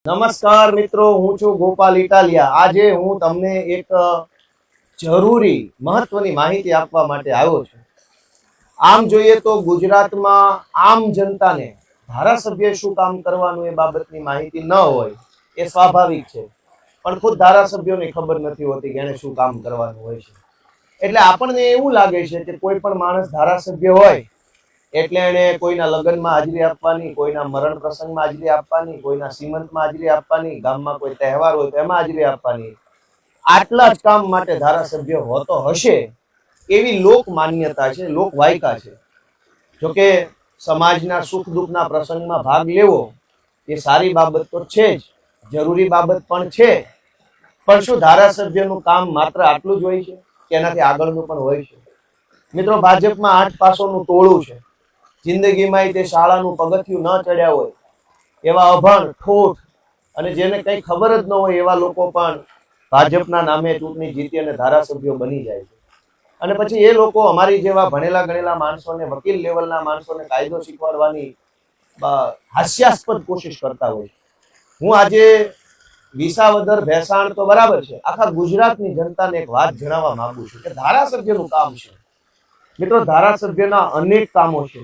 નમસ્કાર મિત્રો, હું છું ગોપાલ ઇટાલિયા। આજે હું તમને એક જરૂરી મહત્વની માહિતી આપવા માટે આવ્યો છું। આમ જોઈએ તો ગુજરાતમાં આમ જનતાને ધારાસભ્ય શું કામ કરવાનું એ બાબતની માહિતી ન હોય એ સ્વાભાવિક છે, પણ ખુદ ધારાસભ્યોને ખબર નથી હોતી કે એને શું કામ કરવાનું હોય છે। એટલે આપણને એવું લાગે છે કે કોઈ પણ માણસ ધારાસભ્ય હોય એટલે એને કોઈના લગ્નમાં હાજરી આપવાની, કોઈના મરણ પ્રસંગમાં હાજરી આપવાની, કોઈના સીમંતમાં હાજરી આપવાની, ગામમાં કોઈ તહેવાર હોય તો એમાં હાજરી આપવાની, આટલા જ કામ માટે ધારાસભ્ય હોતો હશે એવી લોક માન્યતા છે, લોક વાયકા છે। જોકે સમાજના સુખ દુઃખના પ્રસંગમાં ભાગ લેવો એ સારી બાબત તો છે જ, જરૂરી બાબત પણ છે, પણ શું ધારાસભ્યનું કામ માત્ર આટલું જ હોય છે કે એનાથી આગળનું પણ હોય છે? મિત્રો, ભાજપમાં 8 પાસોનું ટોળું છે। જિંદગીમાં તે શાળાનું પગથિયું ન ચડ્યા હોય એવા અભણ, ઠોઠ અને જેને કંઈ ખબર જ ન હોય એવા લોકો પણ ભાજપના નામે ચૂંટણી જીતી અને ધારાસભ્યો બની જાય છે। અને પછી એ લોકો અમારી જેવા ભણેલા ગણેલા માણસોને, વકીલ લેવલના માણસોને કાયદો શીખવાડવાની હાસ્યાસ્પદ કોશિશ કરતા હોય છે। હું આજે વિસાવદર, ભેસાણ તો બરાબર છે, આખા ગુજરાતની જનતાને એક વાત જણાવવા માંગુ છું કે ધારાસભ્યનું કામ છે। મિત્રો, ધારાસભ્યના અનેક કામો છે।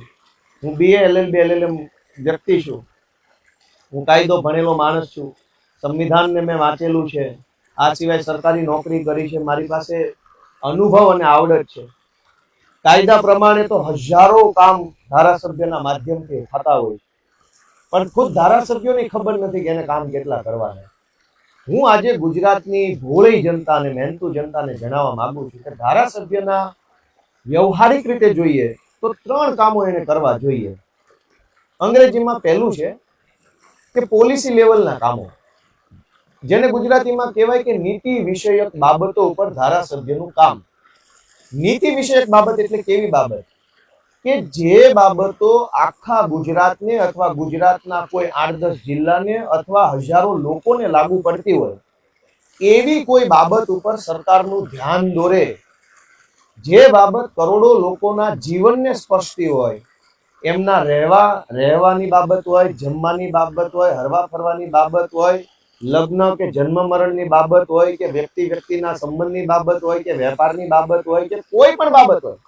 હું BA LLB LLM વ્યક્તિ છું, હું કાયદો ભણેલો માણસ છું, સંવિધાનને મેં વાંચેલું છે, આ સિવાય સરકારી નોકરી કરી છે, મારી પાસે અનુભવ અને આવડત છે। કાયદા પ્રમાણે તો હજારો કામ ધારાસભ્યના માધ્યમથી થતા હોય છે, પણ ખુદ ધારાસભ્યોને ખબર નથી કે એને કામ કેટલા કરવાના। હું આજે ગુજરાતની ભોળી જનતાને, મહેનતુ જનતાને જણાવવા માંગુ છું કે ધારાસભ્યના વ્યવહારિક રીતે જોઈએ તો 3 કામો એને કરવા જોઈએ। અંગ્રેજીમાં પહેલું છે કે પોલિસી લેવલના કામો, જેને ગુજરાતીમાં કહેવાય કે નીતિ વિષયક બાબતો ઉપર ધારાસભ્યનું કામ। નીતિ વિષયક બાબત એટલે કેવી બાબત કે જે બાબતો આખા ગુજરાતને અથવા ગુજરાતના કોઈ 8-10 જિલ્લાને અથવા હજારો લોકોને લાગુ પડતી હોય એવી કોઈ બાબત ઉપર સરકારનું ધ્યાન દોરે, જે બાબત કરોડો લોકોના જીવનને સ્પર્શતી હોય, એમના રહેવાની બાબત હોય, જમવાની બાબત હોય, હરવા ફરવાની બાબત હોય, લગ્ન કે જન્મ મરણની બાબત હોય કે વ્યક્તિના સંબંધની બાબત હોય કે વેપારની બાબત હોય કે કોઈ પણ બાબત હોય,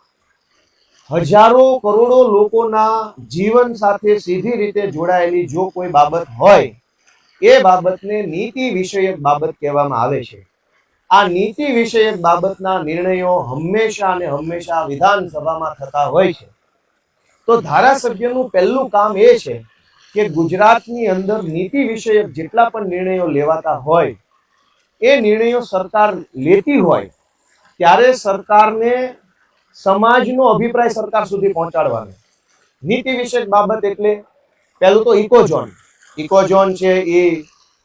હજારો કરોડો લોકોના જીવન સાથે સીધી રીતે જોડાયેલી જો કોઈ બાબત હોય એ બાબતને નીતિ વિષયક બાબત કહેવામાં આવે છે। આ નીતિ વિષયક બાબતના નિર્ણયો હંમેશા અને હંમેશા વિધાનસભામાં થતા હોય છે। તો ધારાસભ્યનું પહેલું કામ એ છે કે ગુજરાતની અંદર નીતિ વિષયક જેટલા પણ નિર્ણયો લેવાતા હોય એ નિર્ણયો સરકાર લેતી હોય ત્યારે સરકારને સમાજનો અભિપ્રાય સરકાર સુધી પહોંચાડવાનો। નીતિ વિષયક બાબત એટલે પહેલું તો ઇકોઝોન છે, એ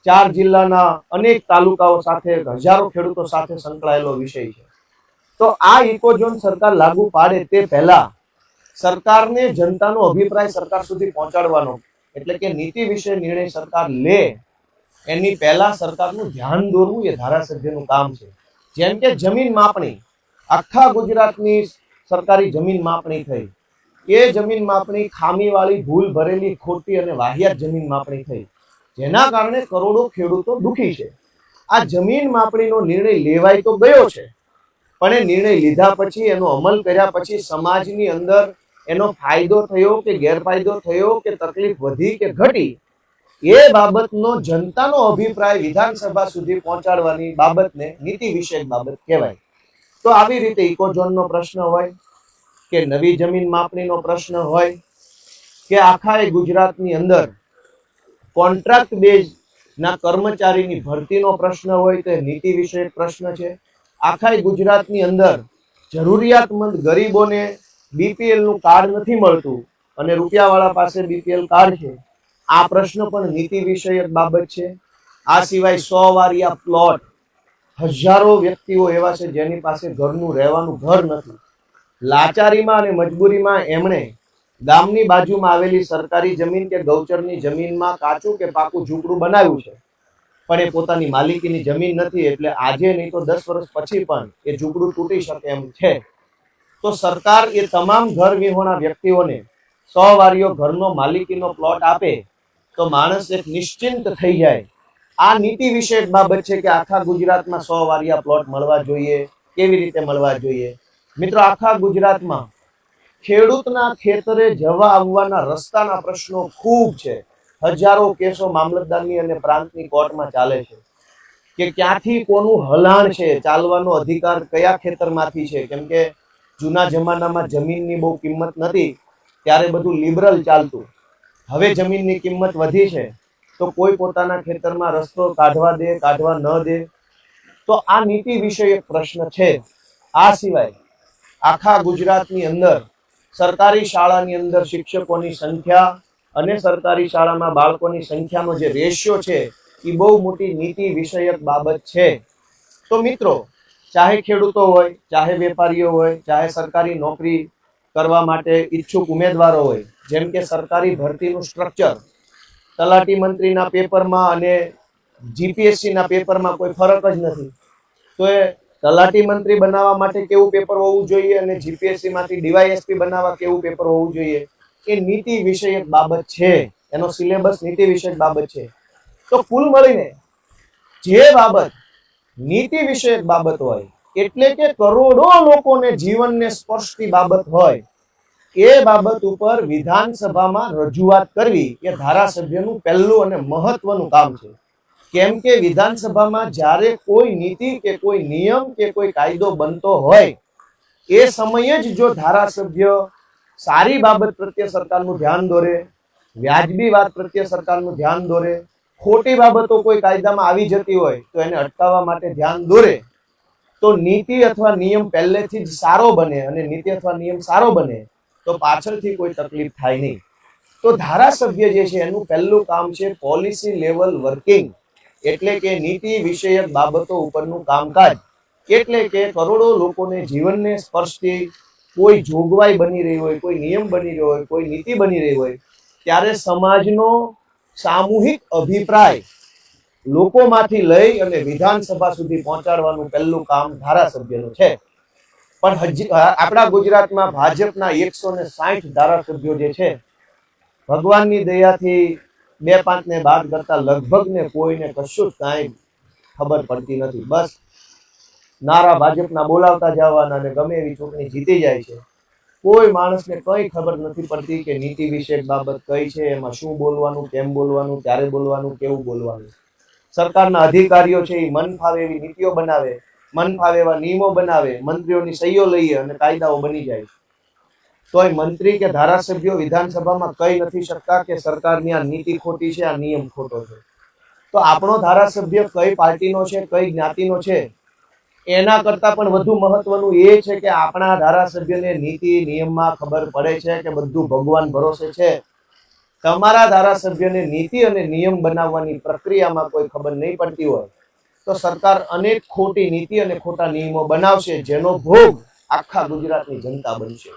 4 જિલ્લાના અનેક તાલુકાઓ સાથે, હજારો ખેડૂતો સાથે સંકળાયેલો વિષય છે। તો આ ઇકોઝોન સરકાર લાગુ પાડે તે પહેલા સરકારને જનતાનો અભિપ્રાય સરકાર સુધી પહોંચાડવાનો, એટલે કે નીતિ વિશે નિર્ણય સરકાર લે એની પહેલા સરકારનું ધ્યાન દોરવું એ ધારાસભ્યનું કામ છે। જેમ કે જમીન માપણી, આખા ગુજરાતની સરકારી જમીન માપણી થઈ, એ જમીન માપણી ખામીવાળી, ભૂલ ભરેલી, ખોટી અને વાહિયાત જમીન માપણી થઈ, જેના કારણે કરોડો ખેડૂતો દુખી છે। આ જમીન માપણીનો નિર્ણય લેવાય તો ગયો છે, પણ એ નિર્ણય લીધા પછી, એનો અમલ કર્યા પછી સમાજની અંદર એનો ફાયદો થયો કે ગેરફાયદો થયો કે તકલીફ વધી કે ઘટી, એ બાબતનો જનતાનો અભિપ્રાય વિધાનસભા સુધી પહોંચાડવાની બાબતને નીતિ વિષયક બાબત કહેવાય। તો આવી રીતે ઇકોઝોનનો પ્રશ્ન હોય કે નવી જમીન માપણીનો પ્રશ્ન હોય કે આખા ગુજરાતની અંદર કોન્ટ્રાક્ટ બેઝના કર્મચારીની ભરતીનો પ્રશ્ન હોય તો એ નીતિ વિષયક પ્રશ્ન છે। આખા ગુજરાતની અંદર જરૂરિયાતમંદ ગરીબોને BPL નું કાર્ડ નથી મળતું અને રૂપિયાવાળા પાસે BPL કાર્ડ છે, આ પ્રશ્ન પણ નીતિ વિષયક બાબત છે। આ સિવાય 100 વારિયા પ્લોટ, હજારો વ્યક્તિઓ એવા છે જેની પાસે ઘરનું રહેવાનું ઘર નથી, લાચારીમાં અને મજબૂરીમાં એમણે ગામની બાજુમાં આવેલી સરકારી જમીન કે ગૌચરની જમીનમાં કાચું કે પાકું ઝૂંપડું બનાવ્યું છે, પણ એ પોતાની માલિકીની જમીન નથી, એટલે આજે નહીં તો 10 વર્ષ પછી પણ એ ઝૂંપડું તૂટી શકે એમ છે। તો સરકાર એ તમામ ઘર વિહોણા વ્યક્તિઓને 100 વારિયો ઘરનો માલિકીનો પ્લોટ આપે તો માણસ એક નિશ્ચિંત થઈ જાય આ નીતિ વિષયક બાબત છે કે આખા ગુજરાતમાં 100 વારિયા પ્લોટ મળવા જોઈએ, કેવી રીતે મળવા જોઈએ. મિત્રો, આખા ગુજરાતમાં ખેડૂતના ખેતરે જવા આવવાના રસ્તાના પ્રશ્નો ખૂબ છે. હજારો કેસો મામલતદારની અને પ્રાંતની કોર્ટમાં ચાલે છે કે ક્યાંથી કોનું હલાણ છે, ચાલવાનો અધિકાર કયા ખેતરમાંથી છે. કેમ કે જૂના જમાનામાં જમીનની બહુ કિંમત નથી, ત્યારે બધું લિબરલ ચાલતું. હવે જમીનની કિંમત વધી છે તો કોઈ પોતાના ખેતરમાં રસ્તો કાઢવા દે, કાઢવા ન દે. તો આ નીતિ વિષયક પ્રશ્ન છે. આ સિવાય આખા ગુજરાતની અંદર સરકારી શાળાની અંદર શિક્ષકોની સંખ્યા અને સરકારી શાળામાં બાળકોની સંખ્યાનો જે રેશિયો છે એ બહુ મોટી નીતિ વિષયક બાબત છે. તો મિત્રો, ચાહે ખેડૂતો હોય, ચાહે વેપારીઓ હોય, ચાહે સરકારી નોકરી કરવા માટે ઈચ્છુક ઉમેદવારો હોય, જેમ કે સરકારી ભરતીનું સ્ટ્રક્ચર તલાટી મંત્રીના પેપરમાં અને જીપીએસસીના પેપરમાં કોઈ ફરક જ નથી. તો એ તલાટી મંત્રી બનાવવા માટે કેવું પેપર હોવું જોઈએ અને જીપીએસસી માંથી ડીવાયએસપી બનાવવા કેવું પેપર હોવું જોઈએ, એ નીતિ વિષયક બાબત છે. એનો સિલેબસ નીતિ વિષયક બાબત છે. તો કુલ મળીને જે બાબત નીતિ વિષયક બાબત હોય, એટલે કે કરોડો લોકોને જીવનને સ્પર્શતી બાબત હોય, એ બાબત ઉપર વિધાનસભામાં રજૂઆત કરવી એ ધારાસભ્યનું પહેલું અને મહત્વનું કામ છે. કેમ કે વિધાનસભામાં જ્યારે કોઈ નીતિ કે કોઈ નિયમ કે કોઈ કાયદો બનતો હોય, એ સમયે જ જો ધારાસભ્ય સારી બાબત પ્રત્યે સરકારનું ધ્યાન દોરે, વ્યાજબી વાત પ્રત્યે સરકારનું ધ્યાન દોરે, ખોટી બાબતો કોઈ કાયદામાં આવી જતી હોય તો એને અટકાવવા માટે ધ્યાન દોરે, તો નીતિ અથવા નિયમ પહેલેથી જ સારો બને. અને નીતિ અથવા નિયમ સારો બને તો પાછળથી કોઈ તકલીફ થાય નહીં. તો ધારાસભ્ય જે છે એનું પહેલું કામ છે પોલિસી લેવલ વર્કિંગ, એટલે કે નીતિ વિષયક બાબતો ઉપરનું કામકાજ. એટલે કે કરોડો લોકોને જીવનને સ્પર્શતી કોઈ જોગવાઈ બની રહી હોય, કોઈ નિયમ બની રહ્યો હોય, કોઈ નીતિ બની રહી હોય, ત્યારે સમાજનો સામૂહિક અભિપ્રાય લોકોમાંથી લઈ અને વિધાનસભા સુધી પહોંચાડવાનું પહેલું કામ ધારાસભ્યનું છે. પણ હજી આપણા ગુજરાતમાં ભાજપના 160 ધારાસભ્યો જે છે, ભગવાનની દયાથી 2-5 ને બાદ કરતા લગભગ ને કોઈને કશું જ કાંઈ ખબર પડતી નથી. બસ નારા ભાજપના બોલાવતા જવાના અને ગમે એવી ચૂંટણી જીતી જાય છે. કોઈ માણસને કઈ ખબર નથી પડતી કે નીતિ વિષયક બાબત કઈ છે, એમાં શું બોલવાનું, કેમ બોલવાનું, ક્યારે બોલવાનું, કેવું બોલવાનું. સરકારના અધિકારીઓ છે એ મન ફાવે એવી નીતિઓ બનાવે, મન ફાવે એવા નિયમો બનાવે, મંત્રીઓની સહીઓ લઈએ અને કાયદાઓ બની જાય. તોય મંત્રી કે ધારાસભ્યો વિધાનસભામાં કહી નથી શકતા કે સરકારની આ નીતિ ખોટી છે, આ નિયમ ખોટો છે. તો આપણો ધારાસભ્ય કઈ પાર્ટીનો છે, કઈ જ્ઞાતિનો છે, એના કરતા પણ વધુ મહત્વનું એ છે કે આપણા ધારાસભ્યને નીતિ નિયમમાં ખબર પડે છે કે બધું ભગવાન ભરોસે છે. તમારા ધારાસભ્યને નીતિ અને નિયમ બનાવવાની પ્રક્રિયામાં કોઈ ખબર નહીં પડતી હોય તો સરકાર અનેક ખોટી નીતિ અને ખોટા નિયમો બનાવશે, જેનો ભોગ આખા ગુજરાતની જનતા બનશે.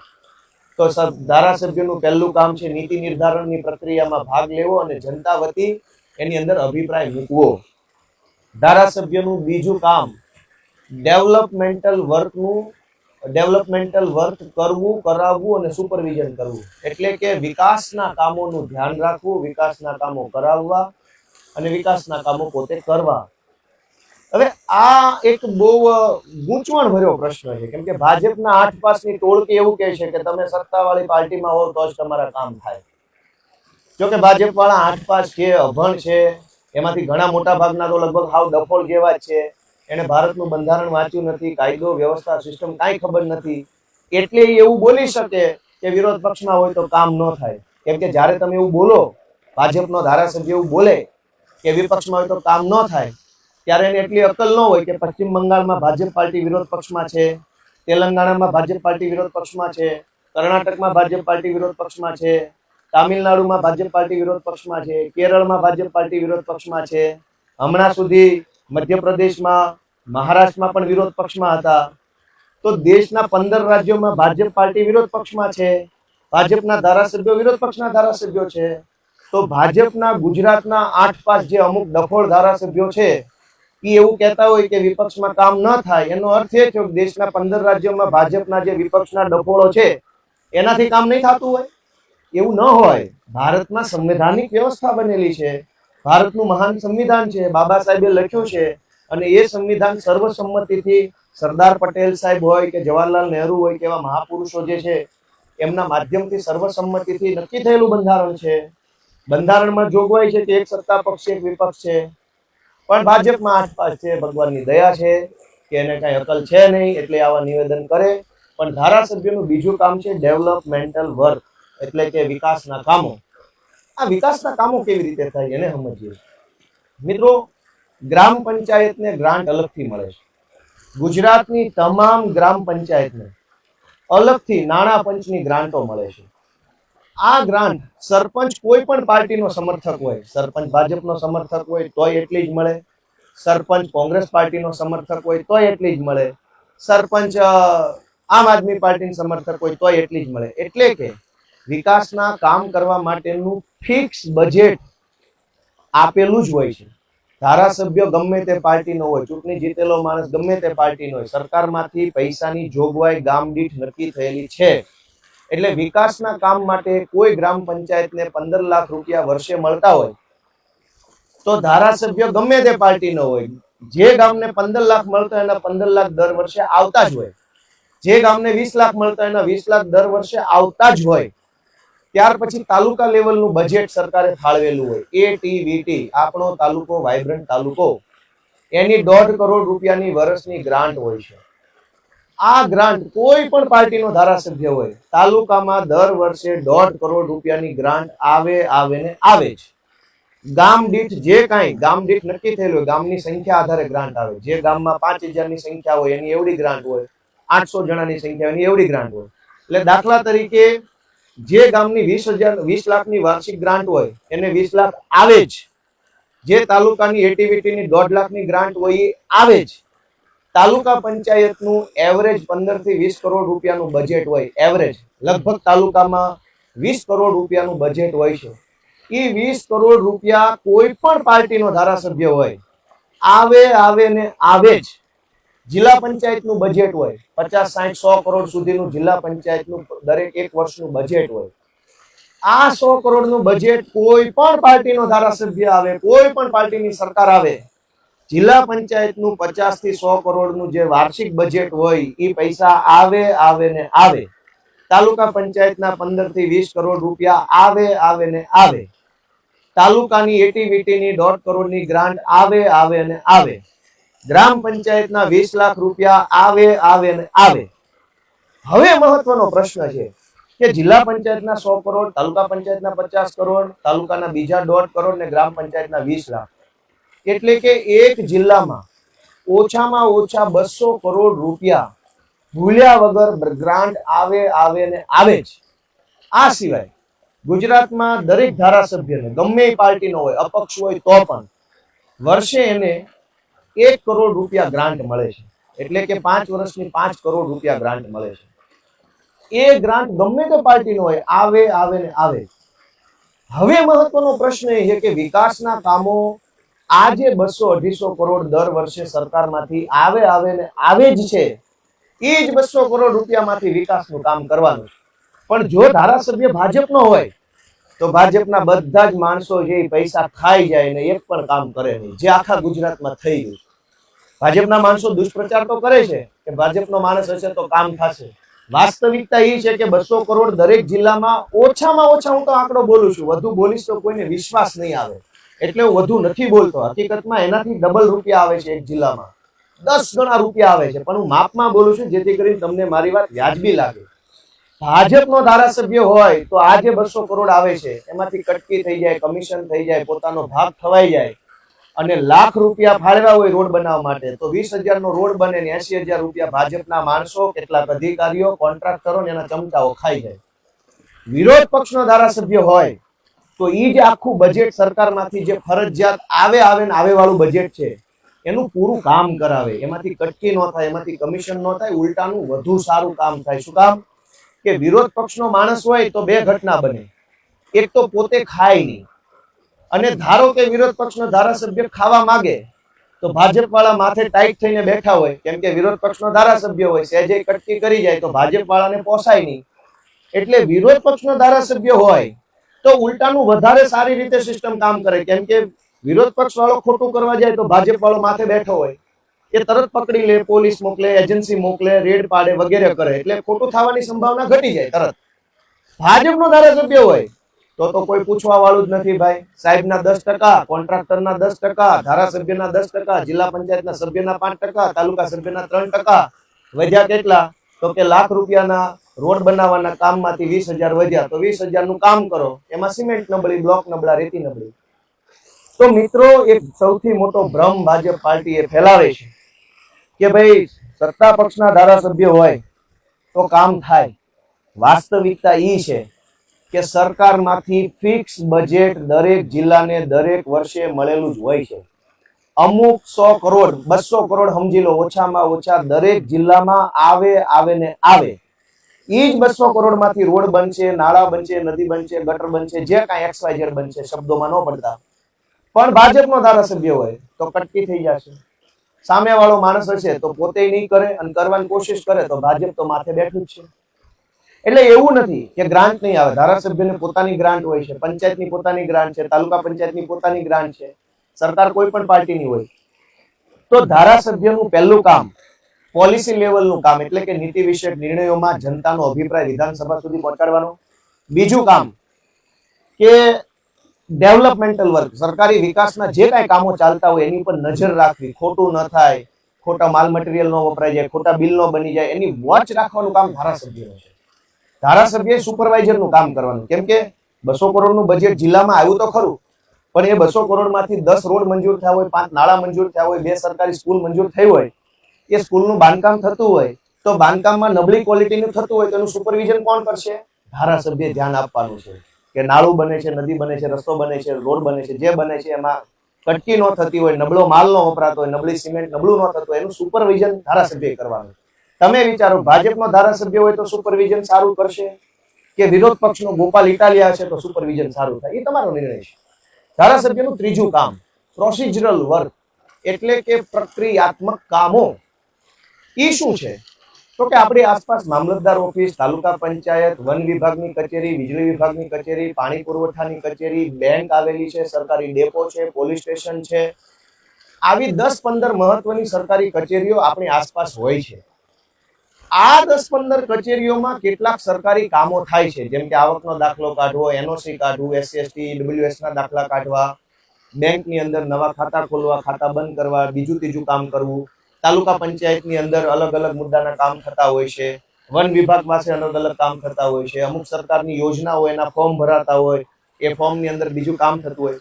તો ધારાસભ્યનું પહેલું કામ છે નીતિ નિર્ધારણની પ્રક્રિયામાં ભાગ લેવો અને જનતા વતી એની અંદર અભિપ્રાય મૂકવો. ધારાસભ્યનું બીજું કામ ડેવલપમેન્ટલ વર્ક કરવું, કરાવવું અને સુપરવિઝન કરવું. એટલે કે વિકાસના કામોનું ધ્યાન રાખવું, વિકાસના કામો કરાવવા અને વિકાસના કામો પોતે કરવા. હવે આ એક બહુ ગૂંચવણ ભર્યો પ્રશ્ન છે, કેમ કે ભાજપના 8 પાસની ટોળકી એવું કહે છે કે તમે સત્તાવાળી પાર્ટીમાં હો તો જ તમારા કામ થાય. જો કે ભાજપ વાળા 8 પાસ છે, અભણ છે, એમાંથી ઘણા મોટા ભાગના તો લગભગ હાવ ડફોળ જેવા જ છે. એને ભારતનું બંધારણ વાંચ્યું નથી, કાયદો વ્યવસ્થા સિસ્ટમ કાંઈ ખબર નથી, એટલે એવું બોલી શકે કે વિરોધ પક્ષમાં હોય તો કામ ન થાય. કેમ કે જ્યારે તમે એવું બોલો, ભાજપનો ધારાસભ્ય એવું બોલે કે વિપક્ષમાં હોય તો કામ ન થાય, ત્યારે એને એટલી અકલ ન હોય કે પશ્ચિમ બંગાળમાં ભાજપ પાર્ટી વિરોધ પક્ષમાં છે, તેલંગાણામાં ભાજપ પાર્ટી વિરોધ પક્ષમાં છે, કર્ણાટકમાં ભાજપ પાર્ટી વિરોધ પક્ષમાં છે, તામિલનાડુમાં ભાજપ પાર્ટી વિરોધ પક્ષમાં છે, કેરળમાં ભાજપ પાર્ટી વિરોધ પક્ષમાં છે, હમણાં સુધી મધ્યપ્રદેશમાં, મહારાષ્ટ્રમાં પણ વિરોધ પક્ષમાં હતા. તો દેશના 15 રાજ્યોમાં ભાજપ પાર્ટી વિરોધ પક્ષમાં છે, ભાજપના ધારાસભ્યો વિરોધ પક્ષના ધારાસભ્યો છે. તો ભાજપના ગુજરાતના 8 પાસ જે અમુક ડફોળ ધારાસભ્યો છે એ એવું કહેતા હોય કે વિપક્ષમાં કામ ન થાય, એનો અર્થ એ છે કે દેશના 15 રાજ્યોમાં ભાજપના જે વિપક્ષના ડફોળો છે એનાથી કામ નહીં થતું હોય. એવું ન હોય. ભારતમાં સંવૈધાનિક વ્યવસ્થા બનેલી છે, ભારતનું મહાન સંવિધાન છે, બાબા સાહેબે લખ્યું છે, અને એ સંવિધાન સર્વસંમતિથી સરદાર પટેલ સાહેબ હોય કે જવાહરલાલ નહેરુ હોય કે એવા મહાપુરુષો જે છે એમના માધ્યમથી સર્વસંમતિથી નક્કી થયેલું બંધારણ છે. બંધારણમાં જોગવાઈ છે કે એક સત્તા પક્ષ એક વિપક્ષ છે, પણ ભાજપમાં આસપાસ છે, ભગવાનની દયા છે કે એને કઈ અકલ છે નહીં એટલે આવા નિવેદન કરે. પણ ધારાસભ્યનું બીજું કામ છે ડેવલપમેન્ટલ વર્ક, એટલે કે વિકાસના કામો. આ વિકાસના કામો કેવી રીતે થાય એને સમજીએ. મિત્રો, ગ્રામ પંચાયતને ગ્રાન્ટ અલગથી મળે છે. ગુજરાતની તમામ ગ્રામ પંચાયતને અલગથી નાણાં પંચની ગ્રાન્ટો મળે છે. આ ગ્રાન્ટ સરપંચ કોઈ પણ પાર્ટીનો સમર્થક હોય, સરપંચ ભાજપનો સમર્થક હોય તોય એટલી જ મળે, સરપંચ કોંગ્રેસ પાર્ટીનો સમર્થક હોય તોય એટલી જ મળે, સરપંચ આમ આદમી પાર્ટીનો સમર્થક હોય તોય એટલી જ મળે. એટલે કે વિકાસના કામ કરવા માટેનું ફિક્સ બજેટ આપેલું જ હોય છે. ધારાસભ્ય ગમે તે પાર્ટીનો હોય, ચૂંટણી જીતેલો માણસ ગમે તે પાર્ટીનો હોય, સરકારમાંથી પૈસાની જોગવાઈ ગામ દીઠ નક્કી થયેલી છે. એટલે વિકાસના કામ માટે કોઈ ગ્રામ પંચાયતને 15 લાખ રૂપિયા વર્ષે મળતા હોય તો ધારાસભ્ય ગમે તે પાર્ટીનો હોય, જે ગામને 15 લાખ મળતા હોય એના 15 લાખ દર વર્ષે આવતા જ હોય, જે ગામને 20 લાખ મળતા હોય એના 20 લાખ દર વર્ષે આવતા જ હોય. ત્યાર પછી તાલુકા લેવલનું બજેટ સરકારે ફાળવેલું હોય, એટીવીટી, આપણો તાલુકો વાઇબ્રન્ટ તાલુકો, એની 1.5 કરોડ રૂપિયાની વર્ષની ગ્રાન્ટ હોય છે. આ ગ્રાન્ટ કોઈ પણ પાર્ટીનો ધારાસભ્ય હોય, તાલુકામાં દર વર્ષે 1.5 કરોડ રૂપિયાની ગ્રાન્ટ આવે ને આવે જ. ગામ દીઠ જે કાંઈ ગામ દીઠ નક્કી થયેલું હોય, ગામની સંખ્યા આધારે ગ્રાન્ટ આવે. જે ગામમાં 5000ની સંખ્યા હોય એની એવડી ગ્રાન્ટ હોય, 800 જણાની સંખ્યા હોય એની એવડી ગ્રાન્ટ હોય. એટલે દાખલા તરીકે જે ગામની 20 લાખની વાર્ષિક ગ્રાન્ટ હોય એને 20 લાખ આવે જ. જે તાલુકાની એટીવીટીની 1.5 લાખની ગ્રાન્ટ હોય એ આવે જ. તાલુકા પંચાયતનું એવરેજ 15 થી 20 કરોડ રૂપિયાનું બજેટ હોય, એવરેજ લગભગ તાલુકામાં 20 કરોડ રૂપિયાનું બજેટ હોય છે. એ 20 કરોડ રૂપિયા કોઈ પણ પાર્ટીનો ધારાસભ્ય હોય આવે ને આવે જ. જિલ્લા પંચાયતનું બજેટ હોય 50, 60, 100 કરોડ સુધીનું જિલ્લા પંચાયતનું દરેક એક વર્ષનું બજેટ હોય. આ 100 કરોડનું બજેટ કોઈ પણ પાર્ટીનો ધારાસભ્ય આવે, કોઈ પણ પાર્ટીની સરકાર આવે, જિલ્લા પંચાયતનું 50 થી 100 કરોડનું જે વાર્ષિક બજેટ હોય એ પૈસા આવે ને આવે. તાલુકા પંચાયતના 15 થી 20 કરોડ રૂપિયા આવે ને આવે. તાલુકાની એટીવીટીની 1.5 કરોડની ગ્રાન્ટ આવે ને આવે. ગ્રામ પંચાયતના 20 લાખ રૂપિયા આવે ને આવે. હવે મહત્વનો પ્રશ્ન છે કે જિલ્લા પંચાયતના 100 કરોડ, તાલુકા પંચાયતના 50 કરોડ, તાલુકાના બીજા 1.5 કરોડ ને ગ્રામ પંચાયતના 20 લાખ. એટલે કે એક જિલ્લામાં ઓછામાં ઓછા 200 કરોડ રૂપિયા ભૂલ્યા વગર ગ્રાન્ટ આવે ને આવે જ. આ સિવાય ગુજરાતમાં દરેક ધારાસભ્યને ગમે એ પાર્ટીનો હોય, અપક્ષ હોય તો પણ વર્ષે એને 1 કરોડ રૂપિયા ગ્રાન્ટ મળે છે. એટલે કે 5 વર્ષની 5 કરોડ રૂપિયા ગ્રાન્ટ મળે છે. એ ગ્રાન્ટ ગમે તે પાર્ટીનો હોય આવે ને આવે. હવે મહત્વનો પ્રશ્ન એ છે કે વિકાસના કામો આ જે 200-250 કરોડ દર વર્ષે સરકારમાંથી આવે ને આવે જ છે, એ જ 200 કરોડ રૂપિયામાંથી વિકાસનું કામ કરવાનું. પણ જો ધારાસભ્ય ભાજપનો હોય તો ભાજપના બધા જ માણસો જે પૈસા ખાઈ જાય ને એક પણ કામ કરે નહીં, જે આખા ગુજરાતમાં થઈ ગયું. ભાજપના માણસો દુષ્પ્રચાર તો કરે છે કે ભાજપનો માણસ હશે તો કામ થશે. વાસ્તવિકતા એ છે કે 200 કરોડ દરેક જિલ્લામાં ઓછામાં ઓછા, હું તો આંકડો બોલું છું, વધુ બોલીશ તો કોઈને વિશ્વાસ નહીં આવે એટલે હું વધુ નથી બોલતો. હકીકતમાં એનાથી ડબલ રૂપિયા આવે છે એક જિલ્લામાં, 10 ગણા રૂપિયા આવે છે. પણ હું માપમાં બોલું છું જેથી કરીને તમને મારી વાત વ્યાજબી લાગે. ભાજપનો ધારાસભ્ય હોય તો આ જે 200 કરોડ આવે છે એમાંથી કટકી થઈ જાય, કમિશન થઈ જાય, પોતાનો ભાગ ખવાઈ જાય, અને લાખ રૂપિયા ફાળવ્યા હોય રોડ બનાવવા માટે તો 20,000 નો રોડ બને ને 80,000 રૂપિયા ભાજપના માણસો, કેટલાક અધિકારીઓ, કોન્ટ્રાક્ટરો ને એના ચમચાઓ ખાઈ જાય. વિરોધ પક્ષનો ધારાસભ્ય હોય તો એ જે આખું બજેટ સરકારમાંથી જે ફરજિયાત આવે ને આવે વાળું બજેટ છે એનું પૂરું કામ કરાવે. એમાંથી કટકી ન થાય, એમાંથી કમિશન ન થાય, ઉલટાનું વધુ સારું કામ થાય. શું કામ? કે વિરોધ પક્ષનો માણસ હોય તો બે ઘટના બને. એક તો પોતે ખાય નહીં, અને ધારો કે વિરોધ પક્ષનો ધારાસભ્ય ખાવા માંગે તો ભાજપ વાળા માથે ટાઈટ થઈને બેઠા હોય, કેમ કે વિરોધ પક્ષનો ધારાસભ્ય હોય, સહેજે કટકી કરી જાય તો ભાજપ વાળાને પોસાય નહીં. એટલે વિરોધ પક્ષનો ધારાસભ્ય હોય તો ઉલટાનું વધારે સારી રીતે સિસ્ટમ કામ કરે, કેમ કે વિરોધ પક્ષ વાળો ખોટું કરવા જાય તો ભાજપ વાળો માથે બેઠો હોય, એ તરત પકડી લે, પોલીસ મોકલે, એજન્સી મોકલે, રેડ પાડે વગેરે કરે, એટલે ખોટું થવાની સંભાવના ઘટી જાય તરત. ભાજપનો ધારાસભ્ય હોય તો કોઈ પૂછવા વાળું જ નથી ભાઈ. સાહેબના 10%, કોન્ટ્રાક્ટરના 10%, ધારાસભ્યના 10%, જિલ્લા પંચાયતના સભ્યના 5%, તાલુકા સભ્યના 3%, વધ્યા કેટલા? તો કે લાખ રૂપિયાના રોડ બનાવવાના કામમાંથી 20,000 વધ્યા, તો 20,000 નું કામ કરો, એમાં સિમેન્ટ નબળી, બ્લોક નબળા, રેતી નબળી. તો મિત્રો, એક સૌથી મોટો ભ્રમ ભાજપ પાર્ટી એ ફેલાવે છે કે ભાઈ સત્તા પક્ષના ધારાસભ્ય હોય તો કામ થાય. વાસ્તવિકતા ઈ છે કે સરકારમાંથી ફિક્સ બજેટ દરેક જિલ્લાને દરેક વર્ષે મળેલું જ હોય છે. અમુક 100 કરોડ 200 કરોડ સમજી લો, ઓછામાં ઓછા દરેક જિલ્લામાં આવે ને આવે. ઈ જ 200 કરોડ માંથી રોડ બનશે, નાળા બનશે, નદી બનશે, ગટર બનશે, જે કાંઈ XYZ બનશે, શબ્દોમાં ન પડતા. પણ ભાજપનો ધારાસભ્ય હોય તો કટકી થઈ જશે. સામે વાળો માણસ હશે તો પોતે નહીં કરે અને કરવાની કોશિશ કરે તો ભાજપ તો માથે બેઠું જ છે. એટલે એવું નથી કે ગ્રાન્ટ નહીં આવે. ધારાસભ્યને પોતાની ગ્રાન્ટ હોય છે, પંચાયતની પોતાની ગ્રાન્ટ છે, તાલુકા પંચાયતની પોતાની ગ્રાન્ટ છે, સરકાર કોઈ પણ પાર્ટીની હોય. તો ધારાસભ્યનું પહેલું કામ પોલિસી લેવલનું કામ, એટલે કે નીતિ વિષયક નિર્ણયોમાં જનતાનો અભિપ્રાય વિધાનસભા સુધી પહોંચાડવાનો. બીજું કામ કે ડેવલપમેન્ટલ વર્ક, સરકારી વિકાસના જે કાંઈ કામો ચાલતા હોય એની પર નજર રાખવી, ખોટું ન થાય, ખોટા માલ મટીરિયલ ન વપરાઈ જાય, ખોટા બિલ ન બની જાય, એની વોચ રાખવાનું કામ ધારાસભ્યનું છે. ધારાસભ્ય સુપરવાઇઝરનું કામ કરવાનું. કેમ કે 200 કરોડનું બજેટ જિલ્લામાં આવ્યું તો ખરું, પણ એ 200 કરોડમાંથી 10 રોડ મંજૂર થયા હોય, 5 નાળા મંજૂર થયા હોય, 2 સરકારી સ્કૂલ મંજૂર થઈ હોય, એ સ્કૂલનું બાંધકામ થતું હોય તો બાંધકામમાં નબળી ક્વોલિટીનું થતું હોય તો એનું સુપરવિઝન કોણ કરશે? ધારાસભ્ય ધ્યાન આપવાનું છે કે નાળું બને છે, નદી બને છે, રસ્તો બને છે, રોડ બને છે, જે બને છે એમાં કટકી ન થતી હોય, નબળો માલ ન વપરાતો હોય, નબળી સિમેન્ટ નબળું ન થતું હોય, એનું સુપરવિઝન ધારાસભ્ય કરવાનું. તમે વિચારો, ભાજપનો ધારાસભ્ય હોય તો સુપરવિઝન સારું કરશે કે વિરોધ પક્ષનો ગોપાલ ઇટાલિયા છે તો સુપરવિઝન સારું થાય? એ તમારો નિર્ણય છે. ધારાસભ્યનું ત્રીજું કામ પ્રોસિજરલ વર્ક, એટલે કે પ્રક્રિયાત્મક કામો. એ શું છે? તો કે આપણી આસપાસ મામલતદાર ઓફિસ, તાલુકા પંચાયત, વન વિભાગની કચેરી, વીજળી વિભાગની કચેરી, પાણી પુરવઠાની કચેરી, બેંક આવેલી છે, સરકારી ડેપો છે, પોલીસ સ્ટેશન છે. આવી 10-15 મહત્વની સરકારી કચેરીઓ આપણી આસપાસ હોય છે. આ 10-15 કચેરીઓમાં કેટલાક સરકારી કામો થાય છે, જેમ કે આવકનો દાખલો કાઢવો, NOC કાઢવું, SC/ST EWS ના દાખલા કાઢવા, બેંકની અંદર નવા ખાતા ખોલવા, ખાતા બંધ કરવા, બીજું ત્રીજું કામ કરવું. તાલુકા પંચાયતની અંદર અલગ અલગ મુદ્દાના કામ થતા હોય છે. વન વિભાગ પાસે અલગ અલગ કામ થતા હોય છે. અમુક સરકારની યોજના હોય, એના ફોર્મ ભરાતા હોય, એ ફોર્મની અંદર બીજું કામ થતું હોય.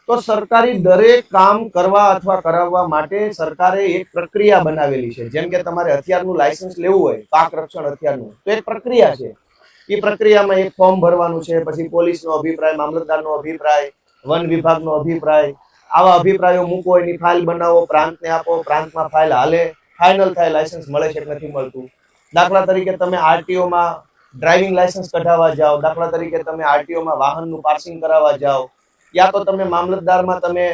તો સરકારી દરેક કામ કરવા અથવા કરાવવા માટે સરકારે એક પ્રક્રિયા બનાવેલી છે. જેમ કે તમારે હથિયારનું લાયસન્સ લેવું હોય, પાક રક્ષણ હથિયારનું, તો એક પ્રક્રિયા છે. એ પ્રક્રિયામાં એક ફોર્મ ભરવાનું છે, પછી પોલીસનો અભિપ્રાય, મામલતદારનો અભિપ્રાય, વન વિભાગનો અભિપ્રાય, આવા અભિપ્રાયો મૂકો, એની ફાઇલ બનાવો, પ્રાંતને આપો, પ્રાંતમાં ફાઇલ હાલે, ફાઇનલ થાય લાયસન્સ મળે છે કે નથી મળતું. દાખલા તરીકે તમે RTOમાં ડ્રાઇવિંગ લાયસન્સ કઢાવવા જાઓ, દાખલા તરીકે તમે RTOમાં વાહનનું પાર્સિંગ કરાવવા જાઓ, યા તો તમે મામલતદારમાં તમે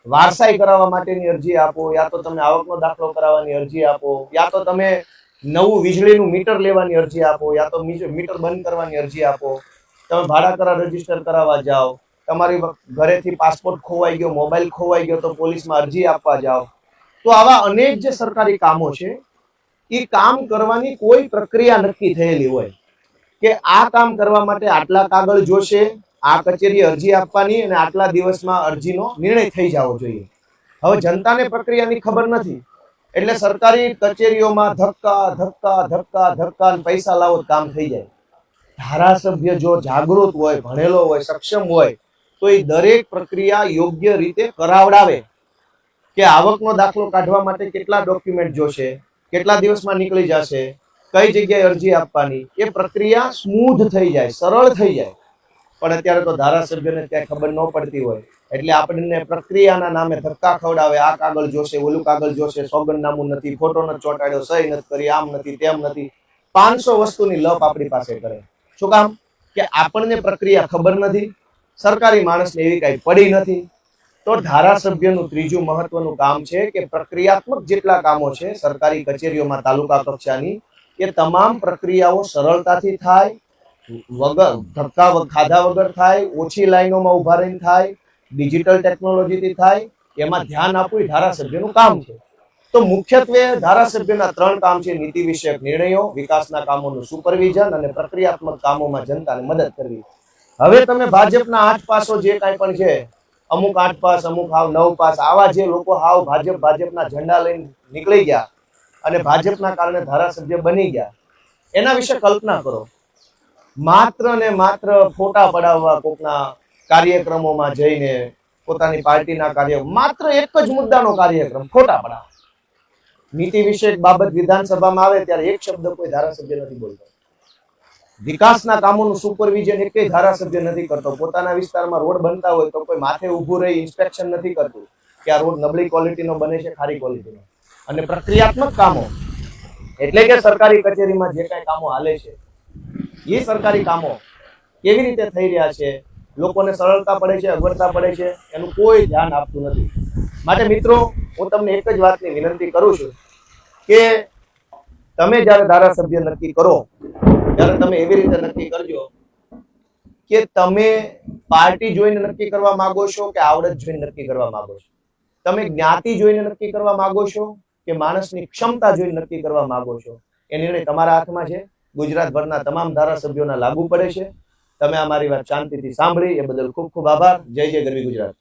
વારસાઈ કરાવવા માટેની અરજી આપો, યા તો તમે આવકનો દાખલો કરાવવાની અરજી આપો, યા તો તમે નવું વીજળીનું મીટર લેવાની અરજી આપો, યા તો મીટર બંધ કરવાની અરજી આપો, તમે ભાડા કરાર રજીસ્ટર કરાવવા જાઓ, તમારી ઘરેથી પાસપોર્ટ ખોવાઈ ગયો, મોબાઈલ ખોવાઈ ગયો તો પોલીસમાં અરજી આપવા જાઓ. તો આવા અનેક જે સરકારી કામો છે, એ કામ કરવાની કોઈ પ્રક્રિયા નક્કી થયેલી હોય કે આ કામ કરવા માટે આટલા કાગળ જોશે, આ કચેરી અરજી આપવાની અને આટલા દિવસમાં અરજીનો નિર્ણય થઈ જવો જોઈએ. હવે જનતાને પ્રક્રિયાની ખબર નથી, એટલે સરકારી કચેરીઓમાં ધક્કા ધક્કા ધક્કા ધક્કા પૈસા લાવો કામ થઈ જાય. ધારાસભ્ય જો જાગૃત હોય, ભણેલો હોય, સક્ષમ હોય તો એ દરેક પ્રક્રિયા યોગ્ય રીતે કરાવડાવે કે આવકનો દાખલો કાઢવા માટે કેટલા ડોક્યુમેન્ટ જોશે, કેટલા દિવસમાં નીકળી જશે, કઈ જગ્યાએ અરજી આપવાની, એ પ્રક્રિયા સ્મૂધ થઈ જાય, સરળ થઈ જાય. પણ અત્યારે તો ધારાસભ્યને ક્યાંય ખબર ન પડતી હોય એટલે આપણને પ્રક્રિયાના નામે ધક્કા ખવડાવે. આ કાગળ જોશે, ઓલું કાગળ જોશે, સોગંદનામું નથી, ફોટો નથી ચોંટાડ્યો, સહી નથી કરી, આમ નથી, તેમ નથી, 500 વસ્તુની લપ આપણી પાસે કરે. શું કામ? કે આપણને પ્રક્રિયા ખબર નથી, સરકારી માણસને એવી કઈ પડી નથી. તો ધારાસભ્યનું ત્રીજું મહત્વનું કામ છે કે પ્રક્રિયાત્મક જેટલા કામો છે સરકારી કચેરીઓમાં તાલુકા કક્ષાની, એ તમામ પ્રક્રિયાઓ સરળતાથી થાય, વગર ધક્કા ખાધા વગર થાય, ઓછી લાઈનોમાં ઉભા રહીને થાય, ડિજિટલ ટેકનોલોજીથી થાય, એમાં ધ્યાન આપવું એ ધારાસભ્યનું કામ છે. તો મુખ્યત્વે ધારાસભ્યના 3 કામ છે: નીતિ વિષયક નિર્ણયો, વિકાસના કામોનું સુપરવિઝન અને પ્રક્રિયાત્મક કામોમાં જનતાને મદદ કરવી. હવે તમે ભાજપના 8 પાસો જે કાંઈ પણ છે, અમુક 8 પાસ, અમુક હાવ 9 પાસ, આવા જે લોકો હાવ ભાજપના ઝંડા લઈને નીકળી ગયા અને ભાજપના કારણે ધારાસભ્ય બની ગયા, એના વિશે કલ્પના કરો. માત્ર ને માત્ર ફોટા પડાવવા, કોકના કાર્યક્રમોમાં જઈને પોતાની પાર્ટીના કાર્ય, માત્ર એક જ મુદ્દાનો કાર્યક્રમ, ફોટા પડાવવા. નીતિ વિષયક બાબત વિધાનસભામાં આવે ત્યારે એક શબ્દ કોઈ ધારાસભ્ય નથી બોલતો. વિકાસના કામોનું સુપરવિઝન એકેય ધારાસભ્ય નથી કરતો. પોતાના વિસ્તારમાં રોડ બનતા હોય તો કોઈ માથે ઊભું રહી ઇન્સ્પેક્શન નથી કરતું કે આ રોડ નબળી ક્વોલિટીનો બને છે, ખારી ક્વોલિટીનો. અને પ્રક્રિયાત્મક કામો એટલે કે સરકારી કચેરીમાં જે કાંઈ કામો હાલે છે, એ સરકારી કામો કેવી રીતે થઈ રહ્યા છે, લોકોને સરળતા પડે છે, અગવડતા પડે છે, એનું કોઈ ધ્યાન આપતું નથી. માટે મિત્રો, હું તમને એક જ વાતની વિનંતી કરું છું કે તમે જ્યારે ધારાસભ્ય નક્કી કરો ત્યારે તમે એવી રીતે નક્કી કરજો કે તમે પાર્ટી જોઈને નક્કી કરવા માંગો છો કે આવડત જોઈને નક્કી કરવા માંગો છો? તમે જ્ઞાતિ જોઈને નક્કી કરવા માંગો છો કે માણસની ક્ષમતા જોઈને નક્કી કરવા માંગો છો? એ નિર્ણય તમારા હાથમાં છે. ગુજરાતભરના તમામ ધારાસભ્યોના લાગુ પડે છે. તમે આ મારી વાત શાંતિથી સાંભળી એ બદલ ખૂબ ખૂબ આભાર. જય જય ગરવી ગુજરાત.